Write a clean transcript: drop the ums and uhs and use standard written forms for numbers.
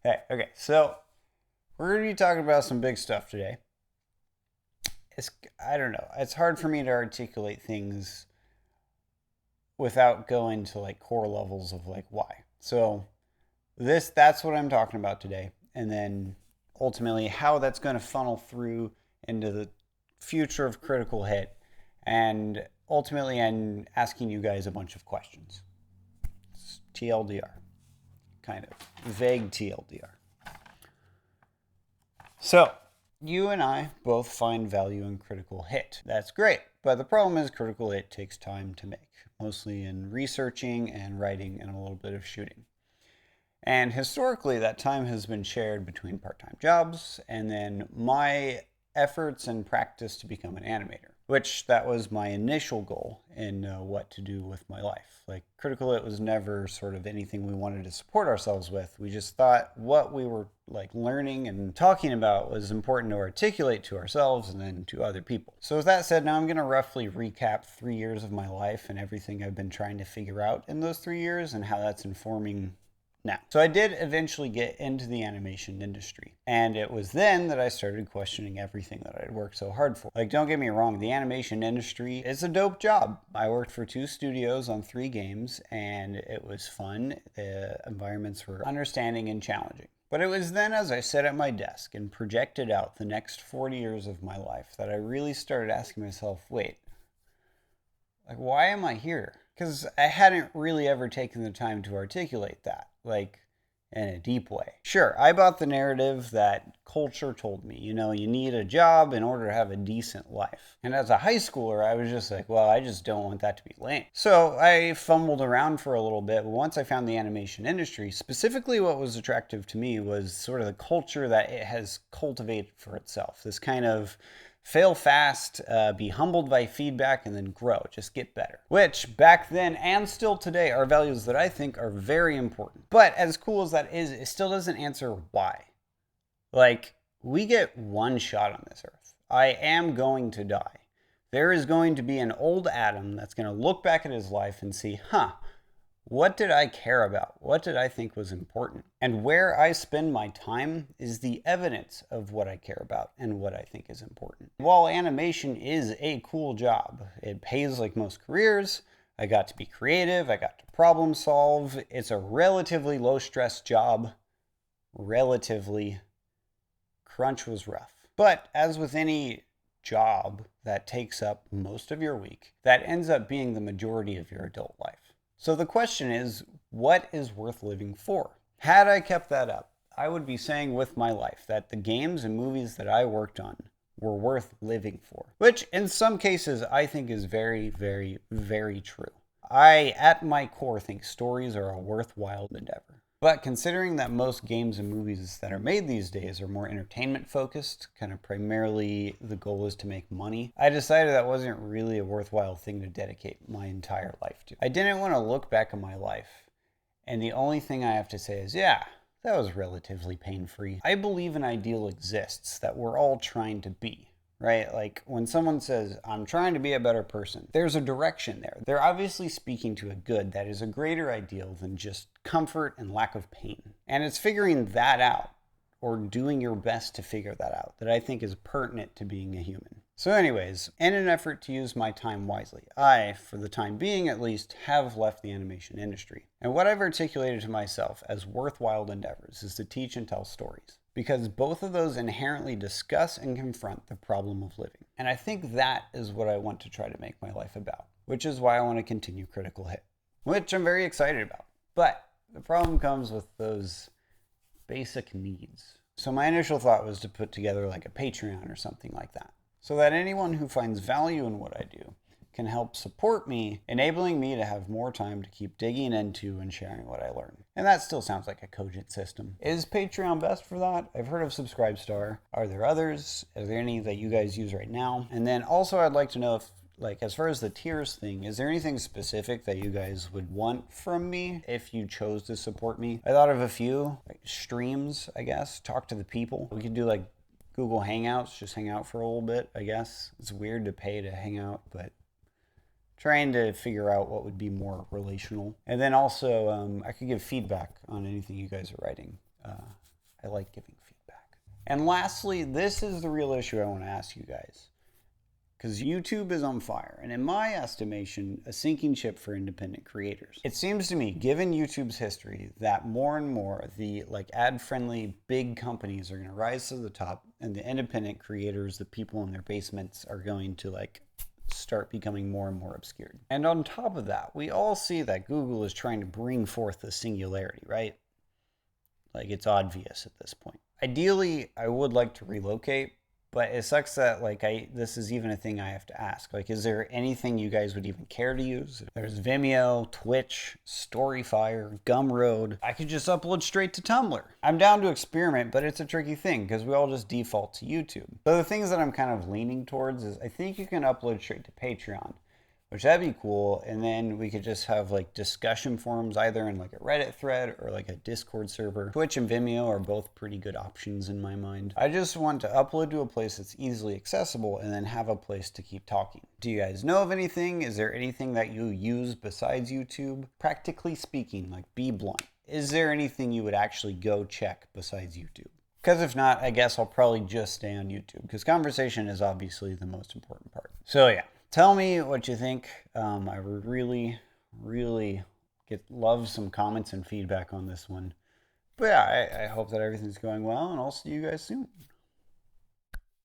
Hey, okay, so we're going to be talking about some big stuff today. I don't know, it's hard for me to articulate things without going to like core levels of like why. So that's what I'm talking about today. And then ultimately how that's going to funnel through into the future of Critical Hit. And ultimately, I'm asking you guys a bunch of questions. It's TLDR, kind of vague TLDR. So, you and I both find value in Critical Hit. That's great, but the problem is Critical Hit takes time to make, mostly in researching and writing and a little bit of shooting. And historically, that time has been shared between part time jobs and then my efforts and practice to become an animator, which that was my initial goal in what to do with my life. Like, Critical Hit was never sort of anything we wanted to support ourselves with. We just thought what we were like learning and talking about was important to articulate to ourselves and then to other people. So with that said, now I'm going to roughly recap 3 years of my life and everything I've been trying to figure out in those 3 years and how that's informing now. So I did eventually get into the animation industry. And it was then that I started questioning everything that I'd worked so hard for. Like, don't get me wrong, the animation industry is a dope job. I worked for 2 studios on 3 games, and it was fun. The environments were understanding and challenging. But it was then as I sat at my desk and projected out the next 40 years of my life that I really started asking myself, wait, like, why am I here? Because I hadn't really ever taken the time to articulate that, like, in a deep way. Sure, I bought the narrative that culture told me, you need a job in order to have a decent life. And as a high schooler, I was just like, well, I just don't want that to be lame. So I fumbled around for a little bit, but once I found the animation industry, specifically what was attractive to me was sort of the culture that it has cultivated for itself. This kind of fail fast, be humbled by feedback, and then grow. Just get better. Which, back then and still today, are values that I think are very important. But as cool as that is, it still doesn't answer why. Like, we get one shot on this earth. I am going to die. There is going to be an old Adam that's going to look back at his life and see, what did I care about? What did I think was important? And where I spend my time is the evidence of what I care about and what I think is important. While animation is a cool job, it pays like most careers. I got to be creative. I got to problem solve. It's a relatively low stress job. Relatively. Crunch was rough. But as with any job that takes up most of your week, that ends up being the majority of your adult life. So the question is, what is worth living for? Had I kept that up, I would be saying with my life that the games and movies that I worked on were worth living for, which in some cases I think is very, very, very true. I, at my core, think stories are a worthwhile endeavor. But considering that most games and movies that are made these days are more entertainment focused, kind of primarily the goal is to make money, I decided that wasn't really a worthwhile thing to dedicate my entire life to. I didn't want to look back on my life, and the only thing I have to say is, yeah, that was relatively pain-free. I believe an ideal exists that we're all trying to be. Right? Like when someone says, I'm trying to be a better person, there's a direction there. They're obviously speaking to a good that is a greater ideal than just comfort and lack of pain. And it's figuring that out, or doing your best to figure that out, that I think is pertinent to being a human. So anyways, in an effort to use my time wisely, I, for the time being at least, have left the animation industry. And what I've articulated to myself as worthwhile endeavors is to teach and tell stories, because both of those inherently discuss and confront the problem of living. And I think that is what I want to try to make my life about, which is why I want to continue Critical Hit, which I'm very excited about. But the problem comes with those basic needs. So my initial thought was to put together like a Patreon or something like that, so that anyone who finds value in what I do can help support me, enabling me to have more time to keep digging into and sharing what I learn. And that still sounds like a cogent system. Is Patreon best for that? I've heard of Subscribestar. Are there others? Are there any that you guys use right now? And then also I'd like to know if, like, as far as the tiers thing, is there anything specific that you guys would want from me if you chose to support me? I thought of a few, like streams, I guess, talk to the people. We could do like Google Hangouts, just hang out for a little bit, I guess. It's weird to pay to hang out, but trying to figure out what would be more relational. And then also, I could give feedback on anything you guys are writing. I like giving feedback. And lastly, this is the real issue I want to ask you guys. Because YouTube is on fire, and in my estimation, a sinking ship for independent creators. It seems to me, given YouTube's history, that more and more the ad-friendly big companies are going to rise to the top, and the independent creators, the people in their basements, are going to start becoming more and more obscured. And on top of that, we all see that Google is trying to bring forth the singularity, right? It's obvious at this point. Ideally, I would like to relocate, but it sucks that this is even a thing I have to ask. Is there anything you guys would even care to use? There's Vimeo, Twitch, Storyfire, Gumroad. I could just upload straight to Tumblr. I'm down to experiment, but it's a tricky thing because we all just default to YouTube. So the things that I'm kind of leaning towards is I think you can upload straight to Patreon, which that'd be cool. And then we could just have discussion forums either in a Reddit thread or a Discord server. Twitch and Vimeo are both pretty good options in my mind. I just want to upload to a place that's easily accessible and then have a place to keep talking. Do you guys know of anything? Is there anything that you use besides YouTube? Practically speaking, be blunt. Is there anything you would actually go check besides YouTube? Because if not, I guess I'll probably just stay on YouTube because conversation is obviously the most important part. So yeah. Tell me what you think. I would really love some comments and feedback on this one. But yeah, I hope that everything's going well, and I'll see you guys soon.